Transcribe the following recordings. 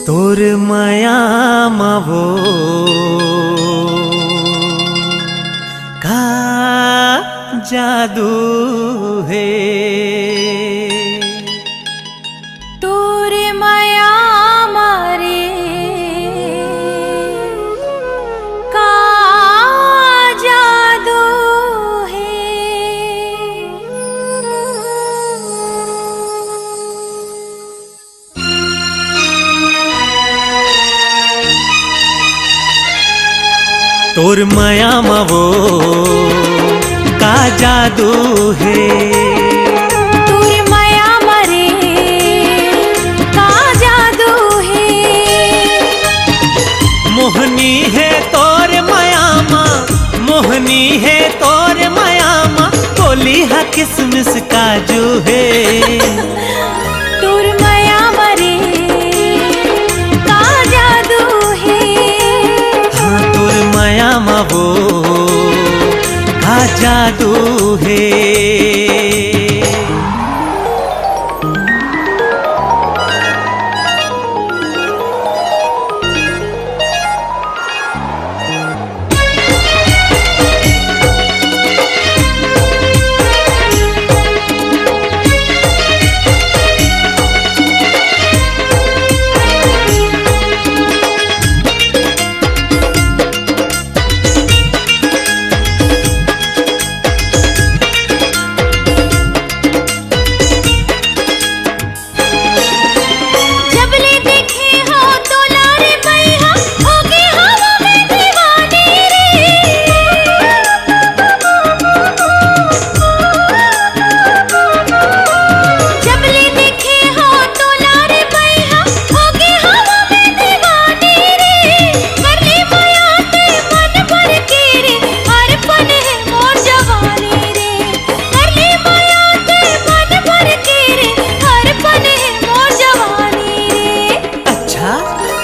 तोर माया मावो का जादू है। तोर माया मारे का जादू है। तोर माया मावो का जादू है। तोर माया मारे का जादू है। मोहनी है तोर माया मा, मोहनी है तोर माया मा, बोली हा किसमिस काजू है। तोर माया मारे का जादू है। हाँ तोर माया मावो का जादू है।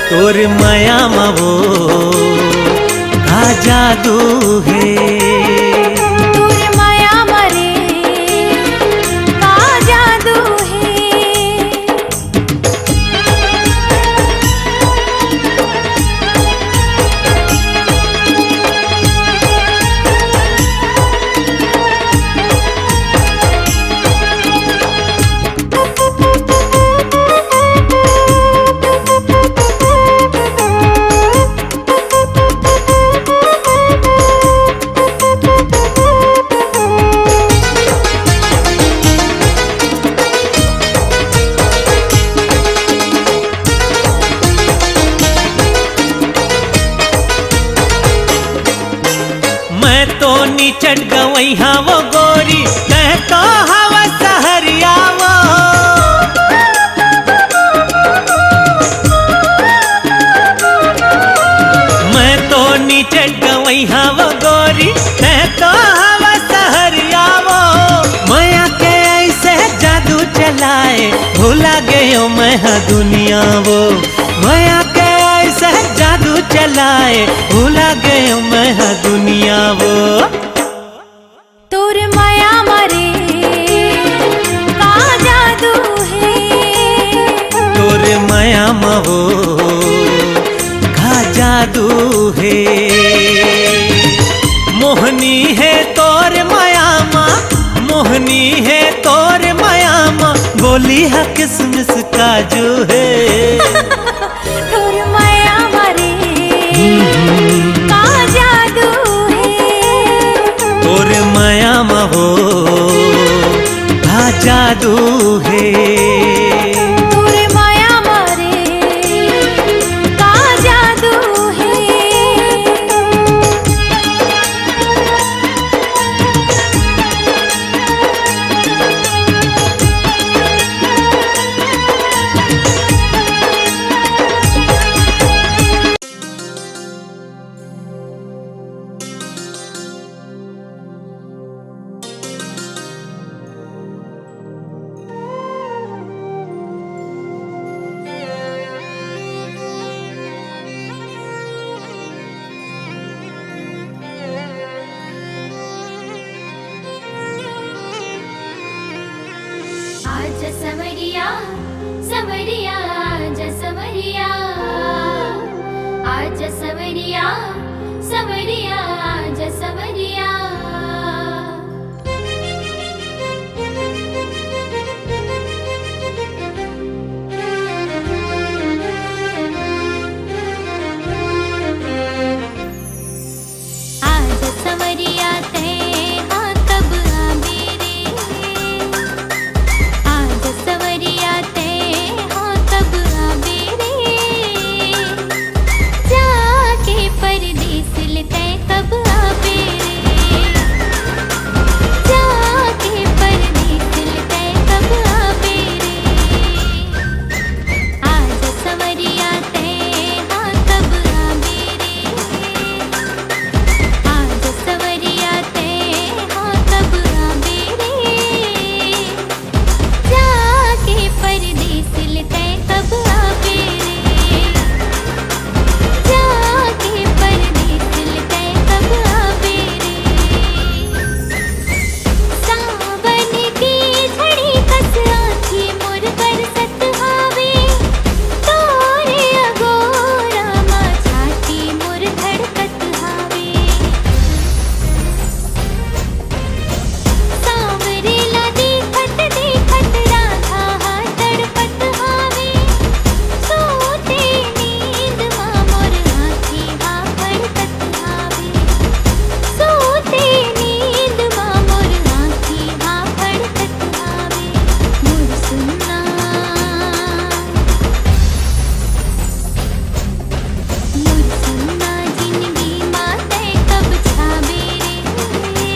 तोर माया मावो का जादू है। तोर माया मारे का जादू है। तो नीचट गवई हाँ वो गोरी कह तो हवा सहरिया वो। मैं तो नीचट गवई हाँ वो गोरी कह तो हवा सहरिया वो। माया के ऐसे जादू चलाए भूला गयो मैं हाँ दुनिया वो। माया के ऐसे जादू चलाए भूला गयो मैं हाँ दुनिया वो। तोर माया मारे का जादू है। तोर माया मावो का जादू है। मोहनी है तोर माया मा, मोहनी है तोर माया मा, बोली हा किसमिस काजू है। तोर माया मारे का जादू है। तोर माया मावो का जादू है। तोर माया मारे का जादू है। आजा समरिया समरिया आजा समरिया। सवरिया सवरिया आज सवरिया आज सवरिया ते हाँ कब आवे रे आज सवरिया ते हाँ कब आवे रे जाके परदेस लेते कब आवे रे जाके परदेस लेते कब आवे रे आज सवरिया ते हाँ कब आवे रे आज सवरिया ते हाँ कब आवे रे जाके परदेस लेते कब आवे रे जाके परदेस लेते कब आवे रे सावन की झड़ी कस आँखी मोर बरसत हावे तोरे अगोरा माँ छाती मोर धड़कत हावे सांवरेला देखत देखत राधा हाँ तड़पत हावे सोते नींद माँ मोर आँखी हाँ फड़कत हावे सोते नींद माँ मोर आँखी हाँ फड़कत हावे मोर सुन्ना जिंदगी माते कब छावे रे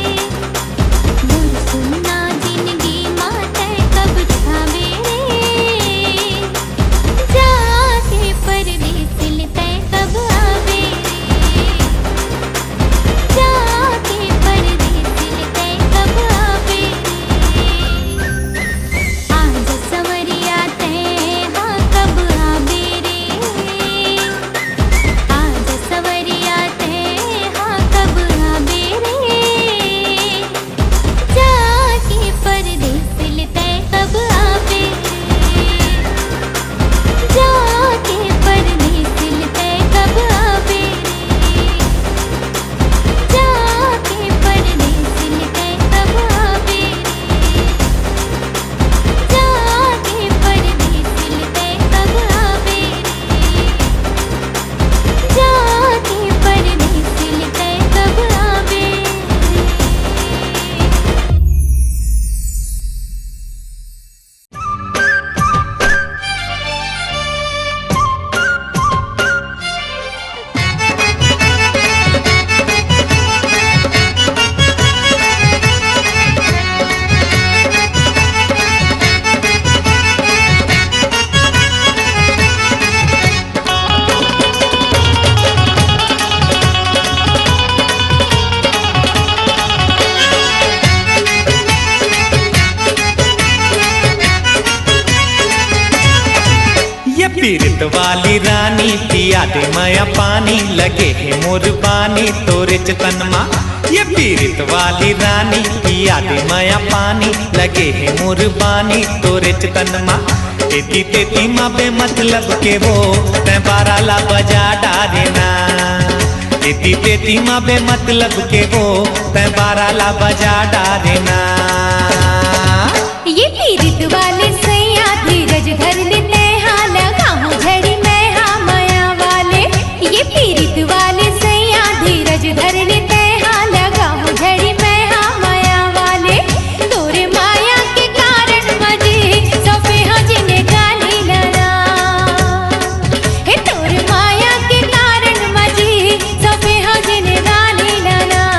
मोर सुन्ना जिंदगी माते कब छावे रे जाके परदेस लेते कब आवे रे जाके परदेस लेते कब आवे रे आज सवरिया ते हाँ कब आवे रे आज सवरिया ते हाँ कब आवे रे जाके परदेस लेते कब आवे रे जाके परदेस लेते कब आवे रे जाके परदेस लेते कब आवे रे जाके परदेस लेते कब आवे रे जाके परदेस लेते कब आवे रे ये पीरत वाली रानी पिया दे माया पानी लगे है मोर पानी तोरे चतन माँ ये पीरत वाली रानी पिया दे माया पानी लगे है मोर पानी तोरे चतन माँ तेती तेती माँ बे मतलब के वो तै बाराला बजा डारेना तेती तेती माँ बे मतलब के वो तै बाराला बजा डारेना ये पीरित वाले सैया धीरज धर लेते हाँ लगाऊं झड़ी मैं हाँ माया वाले ये पीरित वाले सैया धीरज धर लेते हाँ लगाऊं झड़ी मैं हाँ माया वाले तोरे माया के कारण मजे सफे हाँ जिन्हें गाली लड़ा हे तोरे माया के कारण मजे सफे हाँ जिन्हें गाली लड़ा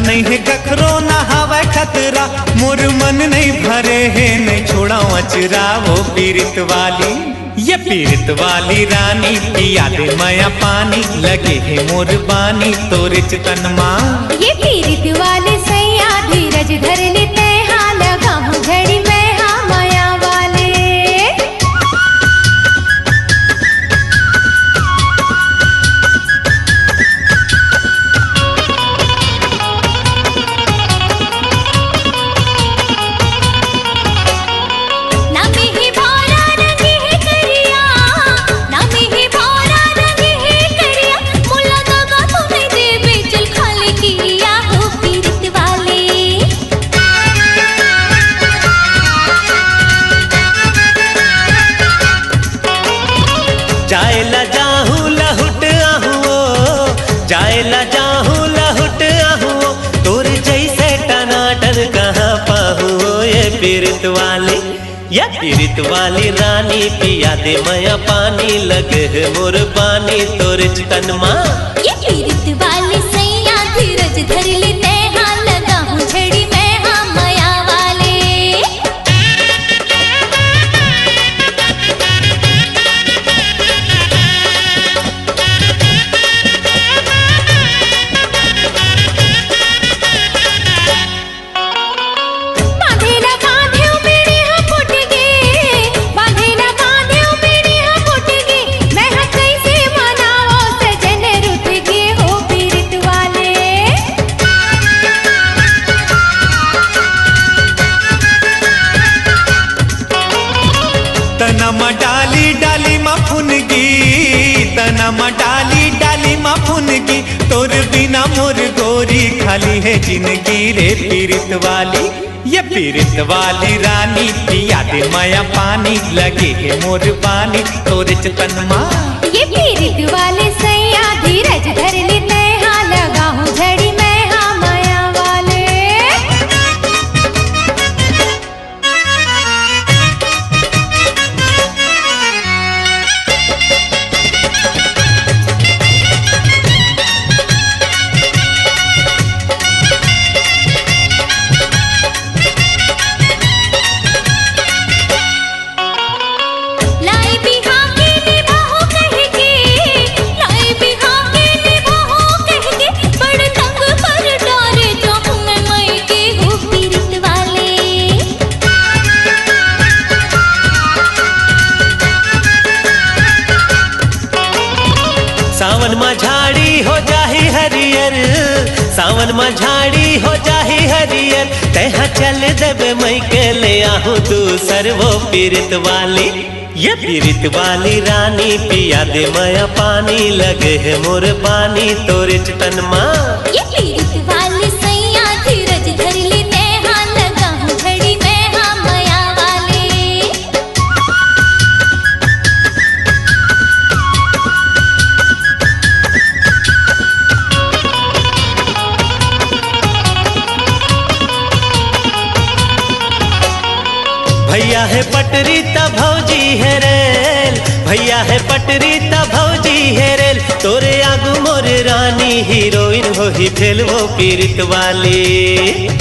नहीं है कखरो ना हवा खतरा, मोर मन नहीं भरे है नहीं छोड़ा अचरा। वो पीरित वाली ये पीरित वाली रानी पिया दे माया पानी, लगे है मोर बानी तोरे चितन माँ। ये पीरित वाले सैया धीरज धर लेते हाँ लगाऊं झड़ी मैं हाँ माया वाले। जायला जाहूँ लहुट आहूँ, जायला जाहूँ लहुट आहूँ, तोर जैसे टनाटन कहाँ पाहूँ। ये पीरित वाली रानी पिया दे माया पानी, लगे है मोर पानी तोर चितन माँ। ये पीरित वाले सैया धीरज धर लेते हाँ लगाऊं झड़ी मैं हाँ माया वाले। तनमा डाली डाली मा फुनगी, तनमा डाली डाली मा फुनगी, तोर बिना मोर गोरी खाली है जिंदगी। रे पीरित वाली ये पीरित वाली रानी पिया दे माया पानी, लगे है मोर पानी तोर चितन माँ। ये पीरित वाले सैया धीरज धर लेते हाँ लगाऊं झड़ी मैं हाँ माया वाले। सावन में झाड़ी हो जाही हरियर, सावन में झाड़ी हो जाही हरियर, तहा चल देवे मई के ले आहू दूसर। वो पीरित वाली ये पीरित वाली रानी पिया दे माया पानी, लगे है मोर पानी तोरे चितन माँ। ये पीरित वाले सैया धीरज धर लेते हाँ लगाऊं झड़ी मैं हाँ माया वाले। भैया है पटरी ता भौजी है रेल, भैया है पटरी ता भौजी है रेल, तोरे आगू मोर रानी हीरोइन हो ही फेल। वो पीरित वाली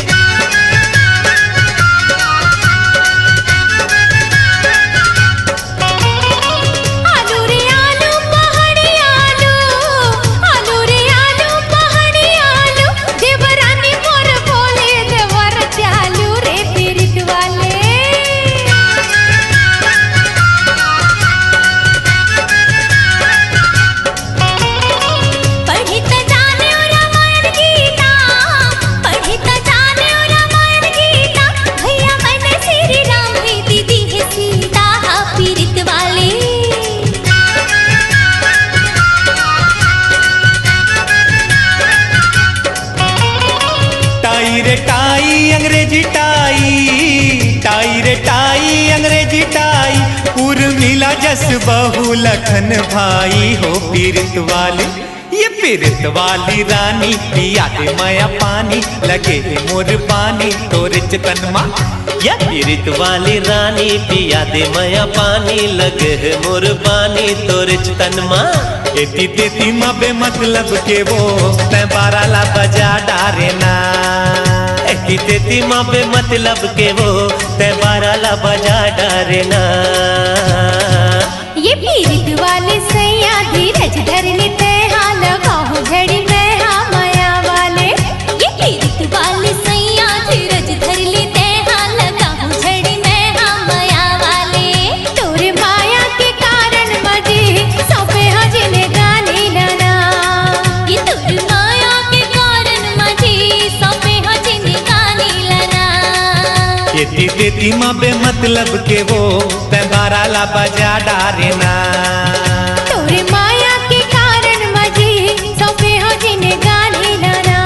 टाई अंग्रेजी टाई, टाई रे टाई अंग्रेजी टाई, उर्मिला जस बहू लखन भाई। हो पीरित वाली ये पीरित वाली रानी पिया दे माया पानी लगे है मोर पानी तोरे चितन माँ। ये पीरित वाली रानी पिया दे माया पानी लगे है मोर पानी तोरे चितन माँ। एती तेती माँ बे मतलब के वो तै बाराला बजा डारे ना। एती तेती माँ बे मतलब के वो तै बाराला बजा डारे ना। ये पीरित वाले सैया धीरज धर लेते हाँ लगाओ झड़ी में हाँ माया वाले। ये पीरित वाले सैया धीरज धर लेते हाँ लगाओ झड़ी में हाँ माया वाले। तोरे माया के कारण मजे सौंपे हजने गाने लाना। ये तोरे माया के कारण मजे सौंपे हजने गाने लाना। एती तेती माँ बे मतलब के वो तै बाराला बजा डारे ना। तोरे माया के कारण मजे सौंपे हजने गाने लाना।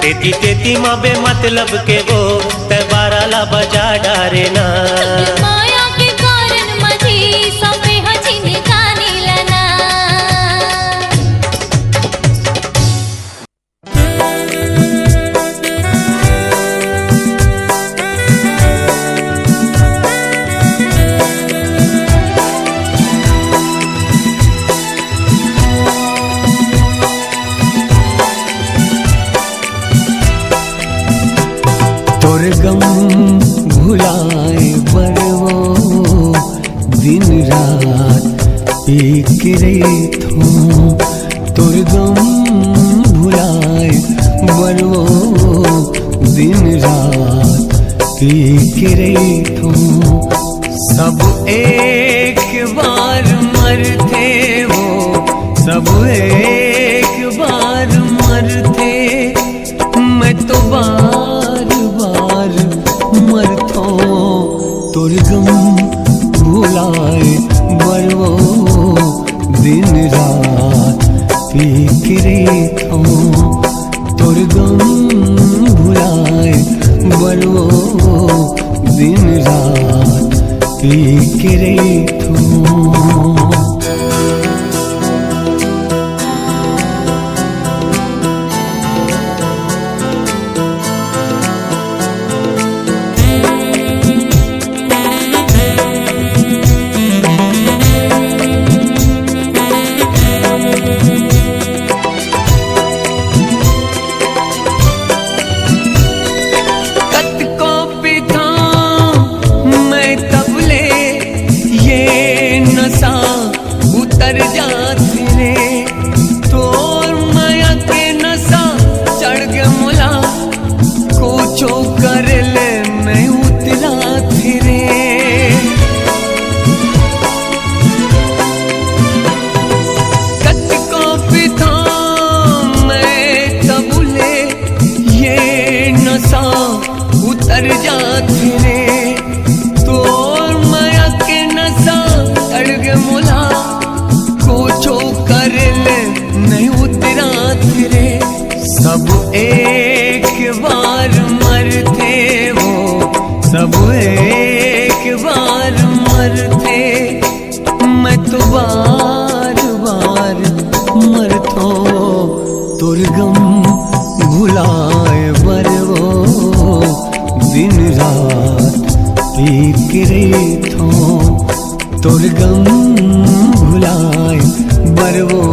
तेती तेती माँ बे मतलब के वो तै बाराला बजा डारे ना। माया के कारण मजे सौंपे हजने गाने लाना। तोर गम भुलाए बरवो दिन रात एक रही थो। तोर गम भुलाए बरवो दिन रात एक रही थो। सब एक बार मरते वो सब एक बार मरते। मैं तो बार बार मरतो तोर गम भुलाए बरवो दिन रात फिक्रे थो। तोर गम भुलाए बरवो दिन रात फिक्रे थो। तोर गम भुलाए बरवो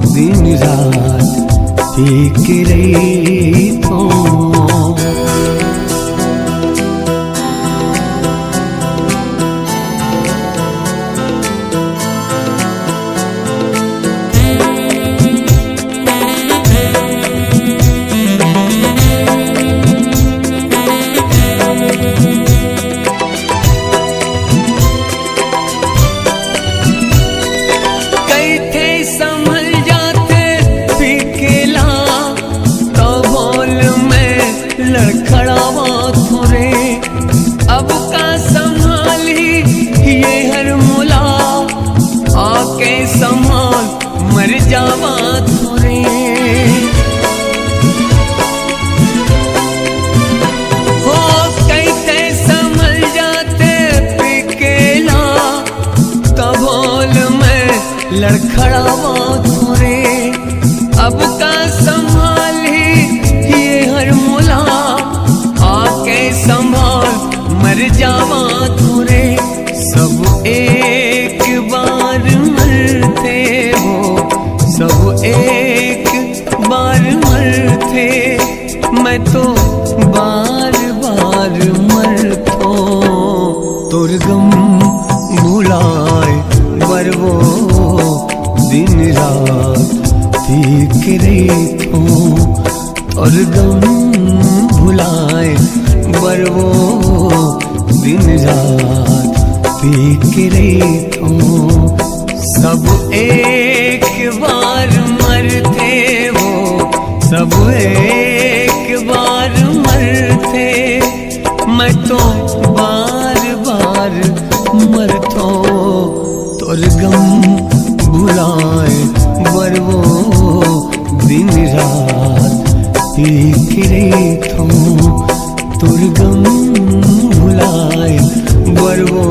दिन रात फिक्रे थो। लड़खड़ावा थोरे जावा थोरे सब एक बार मरते हो, सब एक बार मरते, मैं तो बार बार मरतो। तोर गम भुलाए बरवो दिन रात पीक रही और गम भुलाए बरवो दिन रात पीक रही सब एक बार मरते हो, सब एक बार मरते, मैं तो बार बार मरतो। तोर गम भुलाए बरवो दिन रात पीक रही तोर गम भुलाए बरवो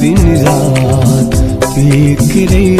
दिन रात पीक रही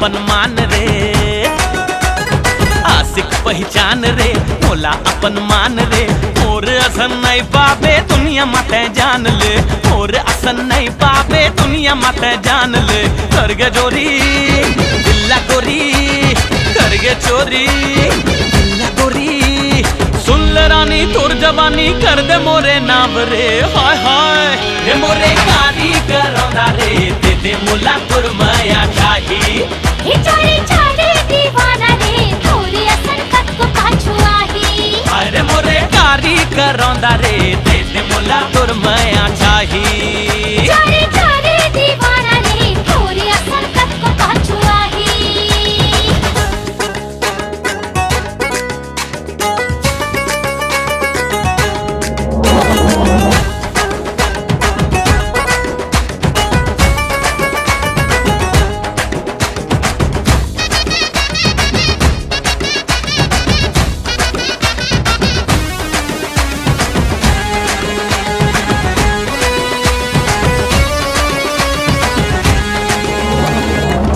अपन मान रे, आशिक पहचान रे, मोला अपन मान रे। मोर असन नहीं पावे दुनिया माते जान ले, मोर असन नहीं पावे दुनिया माते जान ले। करगे जोरी दिल्ला गोरी, करगे चोरी दिल्ला गोरी। सुन ले रानी तोर जवानी कर दे मोरे नाम रे, हाय हाय रे मोरे कारी करौंदा रे, दे दे मोला तोर माया चाही। हे चोरी चोरी दीवाना रे, तोरी असन कत को पाछू आही। अरे मोरे कारी करौंदा रे, दे दे मोला तोर माया चाही। चोरी चोरी दीवाना रे, तोरी असन कत को पाछू आही।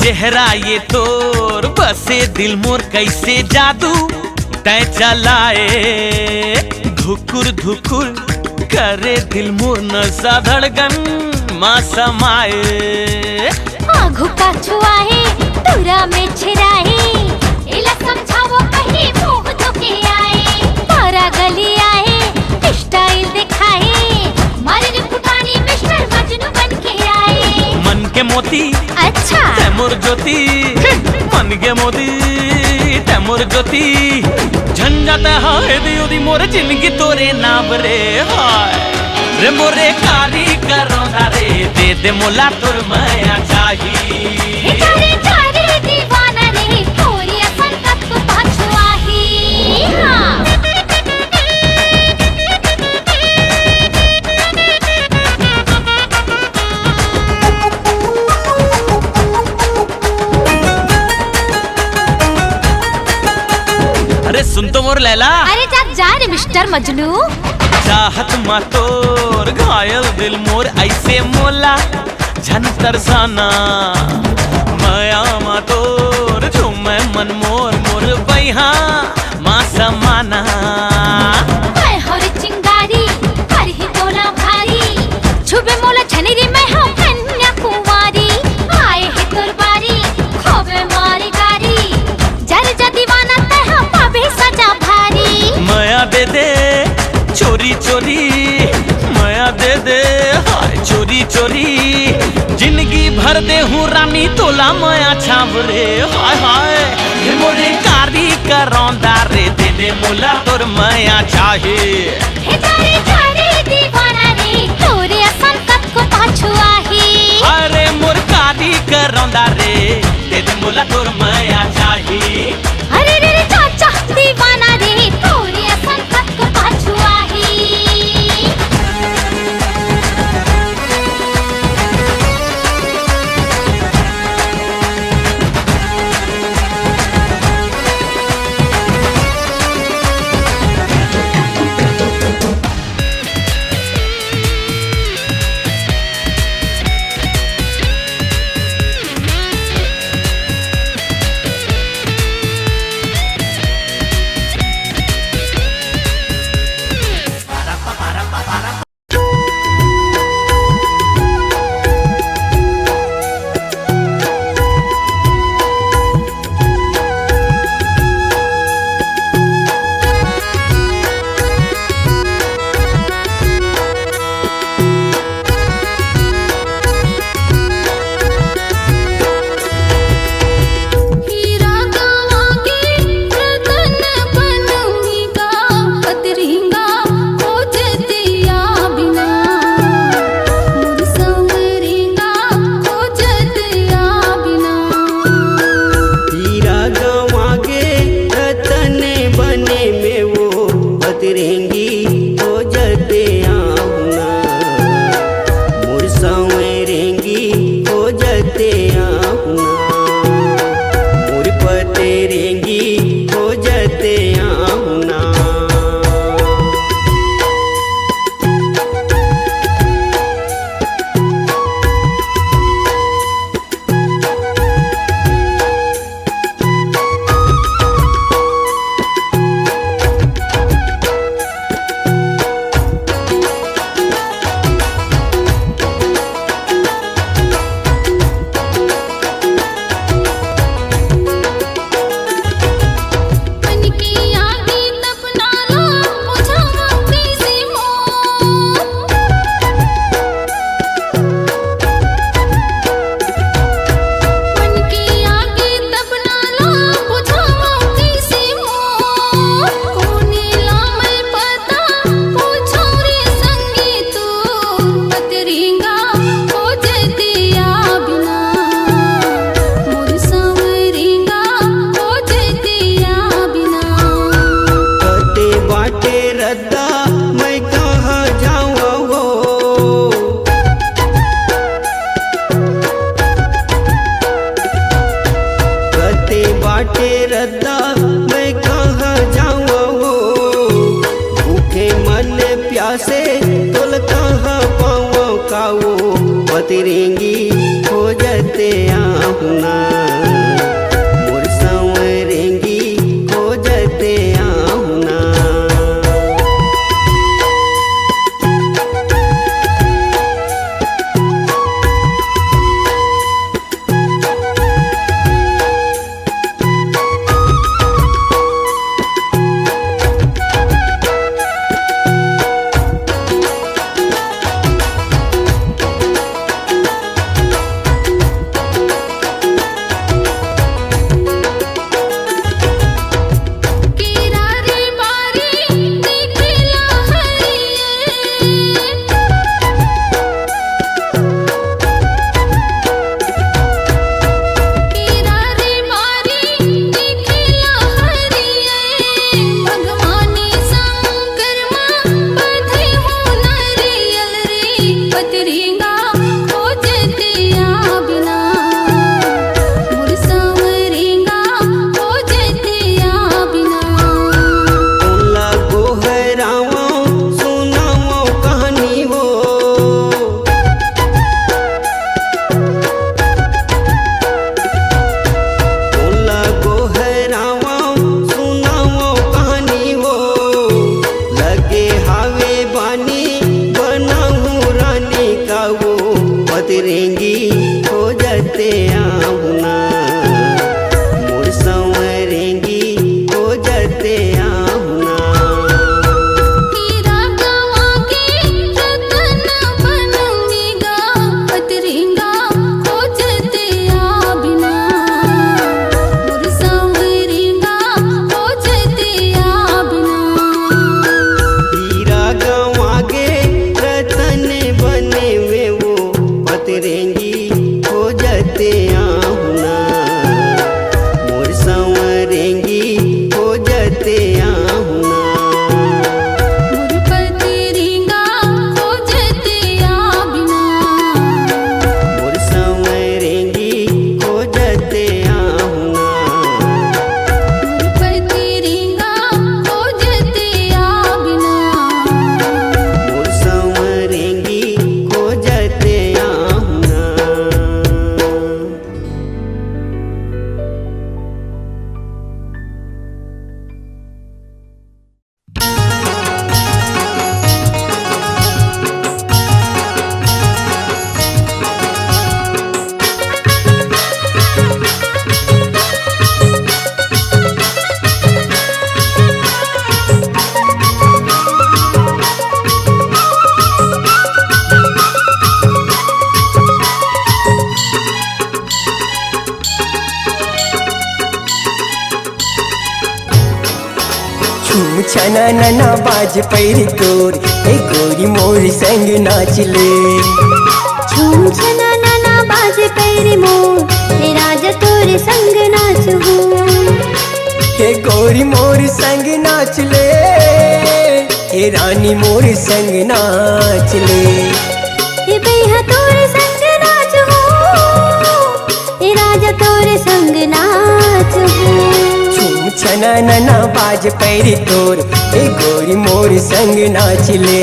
चेहरा ये तोर बसे दिल मोर कैसे जादू तय चलाए। धुकुर धुकुर करे दिल मोर नशा धड़कन माँ समाए। आँखों का छुआए तुरा में छिराए, इला समझावो कहीं मुँह धोके आए। तारा गली आए स्टाइल दिखाए, मारे ने फुटानी मिस्टर मजनू बन के आए। मन के मोती अच्छा तैमुर ज्योति, मन के मोती तैमुर ज्योति। झंझट हाय दियोदी मोरे जिंदगी तोरे नाम रे, हाय रे मोरे कारी करौंदा रे, दे दे मोला तोर माया चाही। चोरी चोरी दीवाना रे, तोरी असन कत को पाछू आही। हाँ। अरे सुन तो मोर लैला, अरे जा रे मिस्टर मजनू। चाहत मा तोर घायल दिल मोर ऐसे मोला झन तरसाना। माया मा तोर झूमे मन मोर मोर बैहा माँ समाना। मैं हो रे चिंगारी कर ही तोला भारी, छुबे मोला छनेरी मैं हो कन्या कुंवारी। आए है तोर बारी खोबे मारी गारी, जर जा दीवाना तह पावे सजा भारी। माया दे दे चोरी चोरी, माया दे दे हाय चोरी चोरी। जिंदगी भर दे हूँ रानी तोला माया छाव रे, हाय हाय ये मोरे कारी करौंदा रे, दे दे मोला तोर माया चाहे। हे चोरी चोरी दीवाना रे, तोरे असन कत को पाछू आही। अरे मोर कारी करौंदा रे, दे दे मोला तोर माया चाहे। अरे रे रे चाचा दीवाना रे, तोरे असन कत को पाछू आही। आहुना मोर संवरेंगी खोजते आहुना। पतरेंगी खोजते आहुना मोर संवरेंगी खोजते आहुना। हीरा गवा के रतन बनूंगी गा पतरेंगा खोजते आबिना मोर संवरेंगा खोजते आबिना। हीरा गवा के रतन बने में वो पतरेंगी खोजते आहुना मोर संवरेंगी खोजते आहुना। मोर पतरेंगा खोजते आबिना मोर संवरेंगी खोजते आहुना। मोर पतरेंगा खोजते आबिना। मोर संवरेंगी खोजते आहुना। छूम छना नना बाज पैर तोर ए गोरी मोर संग नाचले। झूम छना नाना बाजे पैरी मोर हे राजा तोरे संग नाचू। हे गोरी मोर संग नाचले हे रानी मोर संग नाचले। हे भैया तोरे संग नाचू हे राजा तोरे संग नाचू। छूम छना नना बाज पैर तोर ए गोरी मोर संग नाचले।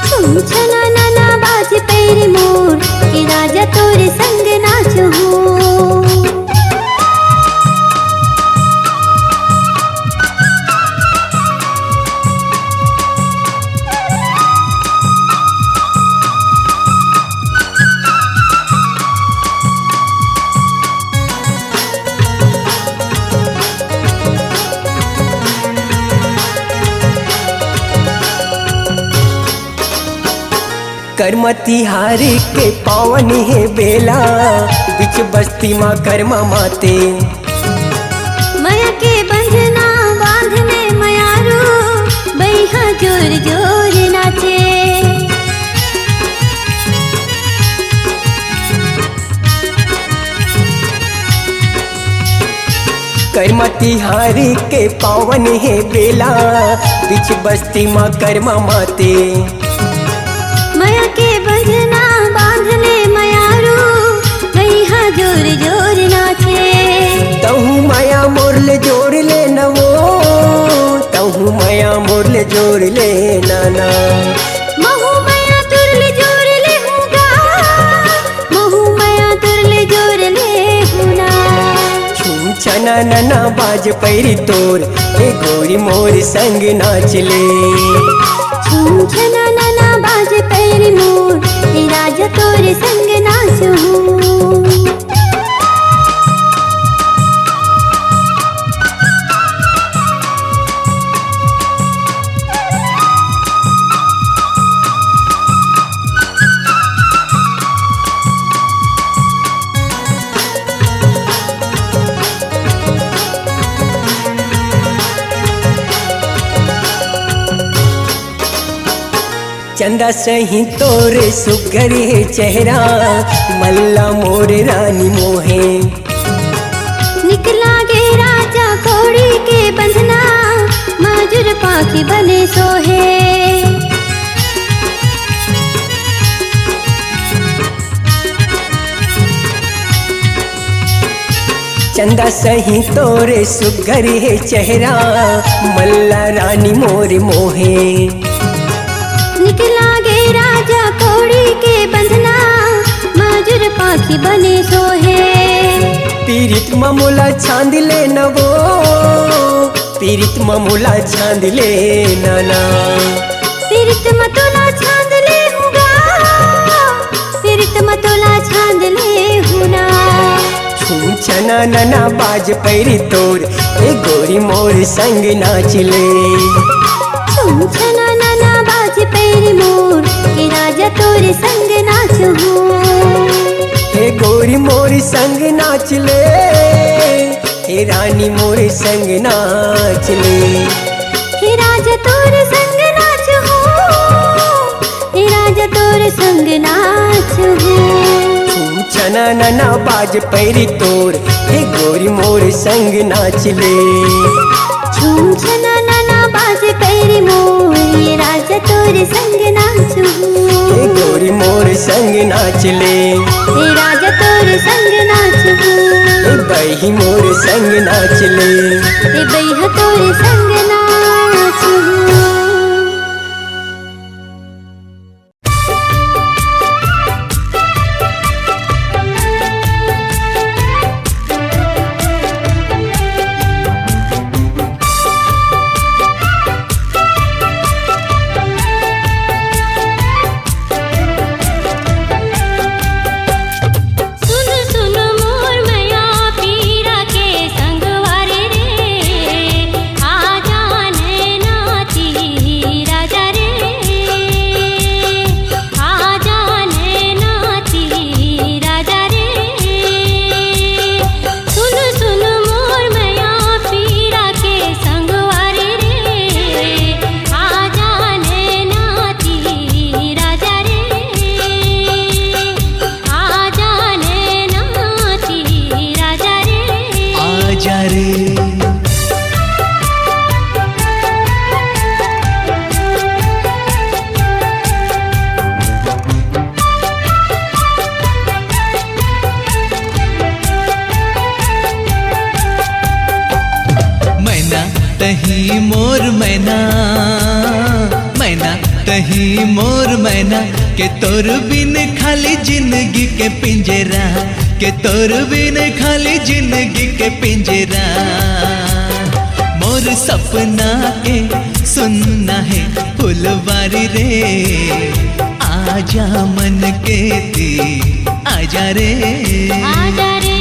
झूम छना नाना बाजे पैरी मोर हे राजा तोरे संग नाचू। करमती हारी के पावन है बेला बिच बस्ती माँ कर्मा माते। माया के बंधना बांधने मयारू बैहा जोर जोर नाचे। करमती हारी के पावन है बेला बिच बस्ती माँ कर्मा माते। माया के बंधना बांधने मयारू बैहा जोर जोर नाचे। तहु माया मोरले जोड़ ले नवो तहु माया मोरले जोड़ ले नाना। महू माया तुरले जोर ले हूँगा महू माया तुरले जोर ले छना नना बाज पैरी तोर हे गोरी मोर संग नाचले। झूम छना नना बाज पैरी मोर हे राजा तोरे संग नाचू। चंदा सही तोरे सुघर है चेहरा मल्ला मोर रानी मोहे। निकला गे राजा कौड़ी के बंधना माजुर पाखी बने सोहे। चंदा सही तोरे सुघर है चेहरा मल्ला रानी मोर मोहे। निकला गे राजा कौड़ी के बंधना माजुर पाखी बने सोहे। पीरित ममूला छांद ले नवो पीरित ममूला छांद ले नाना। पीरित मतोला छांद ले हुगा पीरित मतोला छांद ले हुना। छूम छना नना बाज पैरी तोर ए गोरी मोर संग नाचले। झूम छना नना बाज पैरी मोर के राजा तोरे संग नाचू। हे गोरी मोर संग नाचले हे रानी मोर संग नाचले। हे राजा तोरे संग नाचू हे राजा तोरे संग नाचू। छूम छना नना बाज पैरी तोर हे गोरी मोर संग नाचले। झूम छना नना बाज पैरी मोर ये राजा तोरे संग नाचू। हे गोरी मोर संग नाचले हे राजा तोरे संग नाचू। हे बही मोर संग नाचले। हे बैहा तोरे संग नाचू। तही मोर मैना मैना तही मोर मैना के तोर बिन खाली जिंदगी के पिंजरा के तोर बिन खाली जिंदगी के पिंजरा मोर सपना के सुनना है फुलवारी रे आजा मन के ती आजा रे आजा रे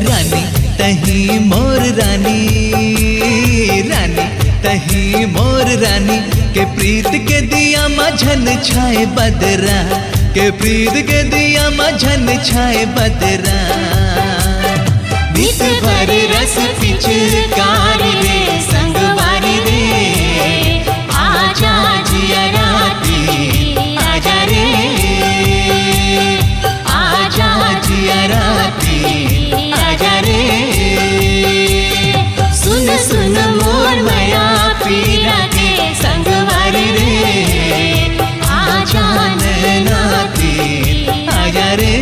रानी तही मोर रानी, रानी तही मोर रानी के प्रीत के दिया मझन छाए बदरा, के प्रीत के दिया मझन छाए बदरा। बीत भर रस पिचकारी रे संगवारी रे, आजा जिया राती आजा रे, आजा जिया राती आजा रे। सुन सुन मोर माया पीरा के संगवारी रे, आजा नाती आजा रे,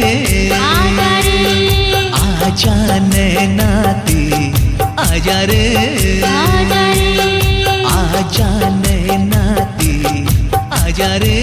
आजा नाती आजा रे, आजा नाती आजा रे।